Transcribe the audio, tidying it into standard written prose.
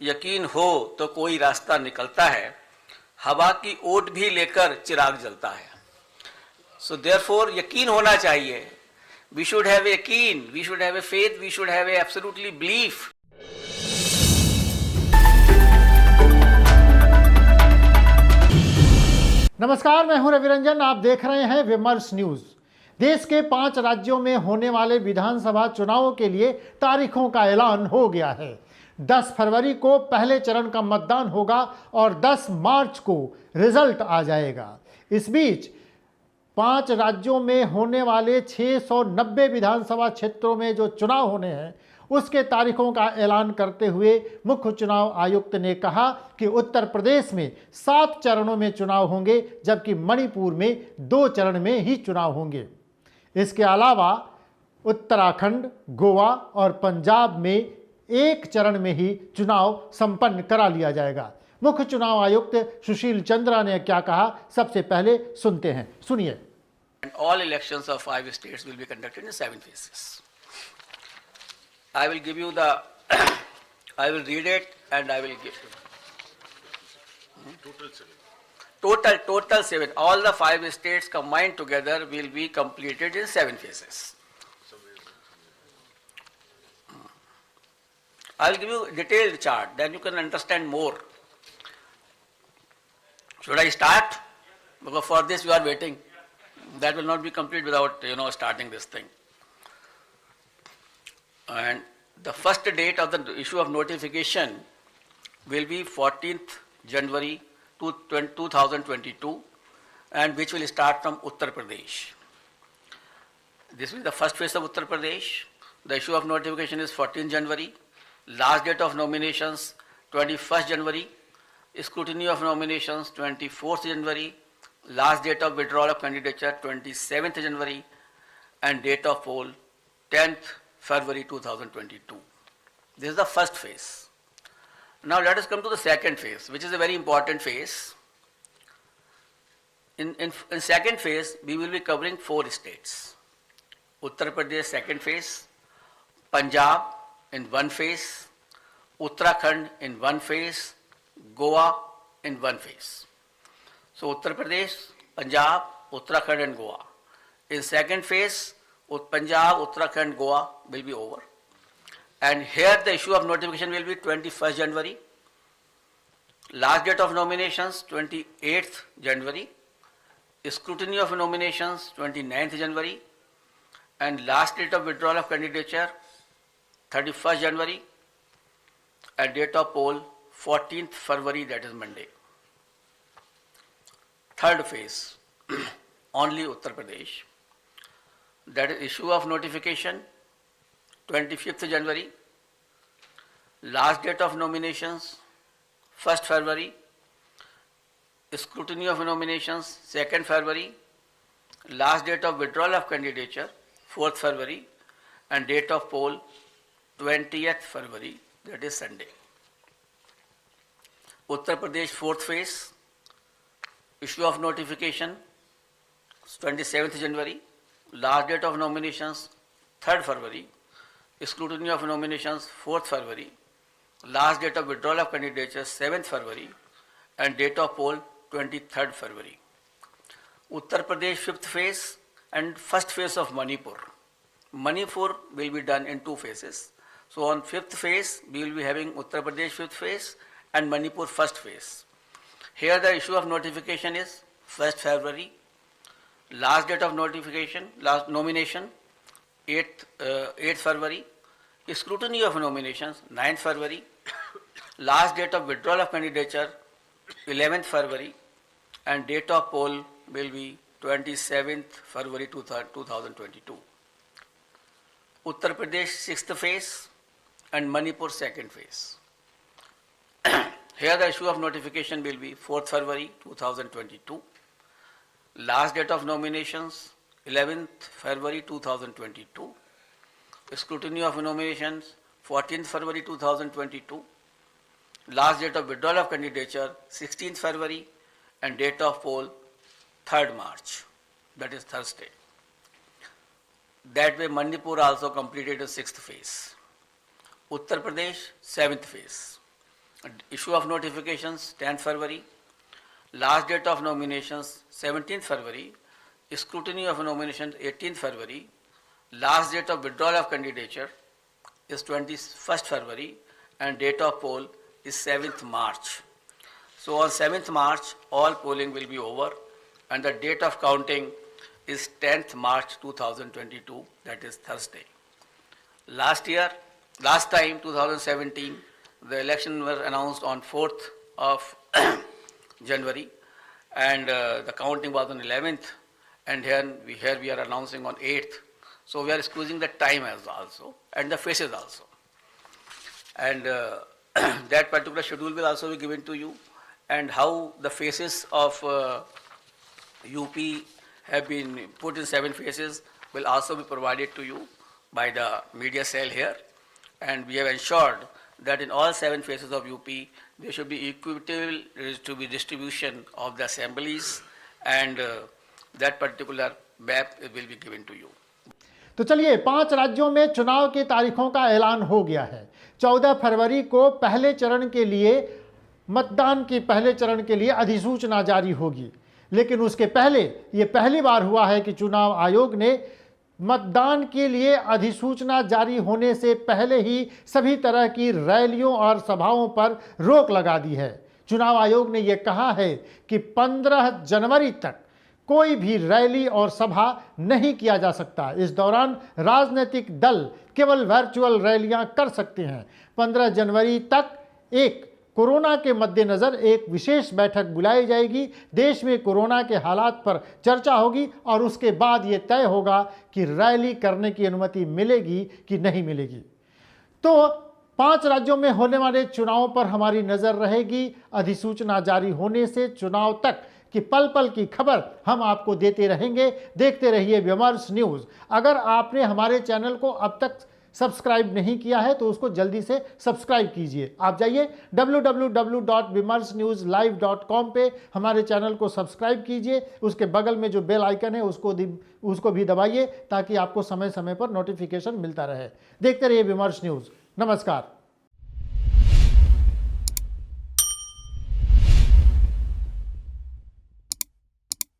यकीन हो तो कोई रास्ता निकलता है, हवा की ओट भी लेकर चिराग जलता है। सो देयरफॉर यकीन होना चाहिए। वी शुड हैव यकीन, we should have a faith, we should have a absolutely belief. नमस्कार, मैं हूं रविरंजन। आप देख रहे हैं विमर्श न्यूज। देश के 5 राज्यों में होने वाले विधानसभा चुनावों के लिए तारीखों का ऐलान हो गया है। 10 फरवरी को पहले चरण का मतदान होगा और 10 मार्च को रिजल्ट आ जाएगा। इस बीच 5 राज्यों में होने वाले 690 विधानसभा क्षेत्रों में जो चुनाव होने हैं उसके तारीखों का ऐलान करते हुए मुख्य चुनाव आयुक्त ने कहा कि उत्तर प्रदेश में 7 चरणों में चुनाव होंगे, जबकि मणिपुर में 2 चरण में ही चुनाव होंगे। इसके अलावा उत्तराखंड, गोवा और पंजाब में 1 चरण में ही चुनाव संपन्न करा लिया जाएगा। मुख्य चुनाव आयुक्त सुशील चंद्रा ने क्या कहा, सबसे पहले सुनते हैं, सुनिए। All elections of 5 states will be conducted in 7 phases. I will give you the, I will read it and I will give total 7. All the 5 states combined together will be completed in 7 phases. I will give you a detailed chart, then you can understand more. Should I start? Because for this you are waiting. That will not be complete without starting this thing. And the first date of the issue of notification will be 14th January 2022, and which will start from Uttar Pradesh. This will be the first phase of Uttar Pradesh. The issue of notification is 14th January. Last date of nominations 21st January. Scrutiny of nominations 24th January. Last date of withdrawal of candidature 27th January, and date of poll 10th February 2022. This is the first phase. Now let us come to the second phase, which is a very important phase. In second phase, we will be covering 4 states. Uttar Pradesh second phase, Punjab in 1 phase, Uttarakhand in 1 phase, Goa in 1 phase. So Uttar Pradesh, Punjab, Uttarakhand and Goa. In second phase, Punjab, Uttarakhand, Goa will be over. And here the issue of notification will be 21st January. Last date of nominations 28th January. Scrutiny of nominations 29th January. And last date of withdrawal of candidature 31st January. And date of poll 14th February, that is Monday. Third phase, only Uttar Pradesh. That is issue of notification 25th January. Last date of nominations 1st February. Scrutiny of nominations 2nd February. Last date of withdrawal of candidature 4th February. And date of poll 20th February, that is Sunday. Uttar Pradesh 4th phase. Issue of notification 27th January. Last date of nominations 3rd February. Scrutiny of nominations 4th February. Last date of withdrawal of candidature 7th February. And date of poll 23rd February. Uttar Pradesh 5th phase and first phase of Manipur. Manipur will be done in 2 phases. So on 5th phase we will be having Uttar Pradesh 5th phase and Manipur first phase. Here the issue of notification is 1st February. Last date of notification, last nomination 8th February. Scrutiny of nominations 9th February. Last date of withdrawal of candidature 11th February. And date of poll will be 27th February 2022. Uttar Pradesh 6th phase and Manipur 2nd phase. Here the issue of notification will be 4th February 2022. Last date of nominations 11th February 2022. Scrutiny of nominations 14th February 2022. Last date of withdrawal of candidature 16th February, and date of poll 3rd March, that is Thursday. That way Manipur also completed the 6th phase. Uttar Pradesh 7th phase. issue of notifications 10th February, last date of nominations 17th February, scrutiny of nominations 18th February, last date of withdrawal of candidature is 21st February, and date of poll is 7th March. So on 7th March, all polling will be over, and the date of counting is 10th March 2022, that is Thursday. Last time, 2017, the election was announced on 4th of January, and the counting was on 11th, and here we are announcing on 8th. So we are squeezing the time as also, and the faces also. And that particular schedule will also be given to you, and how the faces of UP have been put in 7 phases will also be provided to you by the media cell here. And we have ensured that in all 7 phases of UP, there should be equitable distribution of the assemblies, and that particular map will be given to you. तो चलिए 5 राज्यों में चुनाव की तारीखों का ऐलान हो गया है। 14 फरवरी को पहले चरण के लिए अधिसूचना जारी होगी, लेकिन उसके पहले ये पहली बार हुआ है कि चुनाव आयोग ने मतदान के लिए अधिसूचना जारी होने से पहले ही सभी तरह की रैलियों और सभाओं पर रोक लगा दी है। चुनाव आयोग ने यह कहा है कि 15 जनवरी तक कोई भी रैली और सभा नहीं किया जा सकता। इस दौरान राजनीतिक दल केवल वर्चुअल रैलियां कर सकते हैं। 15 जनवरी तक कोरोना के मद्देनज़र एक विशेष बैठक बुलाई जाएगी। देश में कोरोना के हालात पर चर्चा होगी और उसके बाद ये तय होगा कि रैली करने की अनुमति मिलेगी कि नहीं मिलेगी। तो 5 राज्यों में होने वाले चुनावों पर हमारी नज़र रहेगी। अधिसूचना जारी होने से चुनाव तक कि पल पल की खबर हम आपको देते रहेंगे। देखते रहिए विमर्श न्यूज़। अगर आपने हमारे चैनल को अब तक सब्सक्राइब नहीं किया है तो उसको जल्दी से सब्सक्राइब कीजिए। आप जाइए www.vimarsnewslive.com पे हमारे चैनल को सब्सक्राइब कीजिए। उसके बगल में जो बेल आइकन है उसको भी दबाइए ताकि आपको समय समय पर नोटिफिकेशन मिलता रहे। देखते रहिए विमर्श न्यूज़। नमस्कार।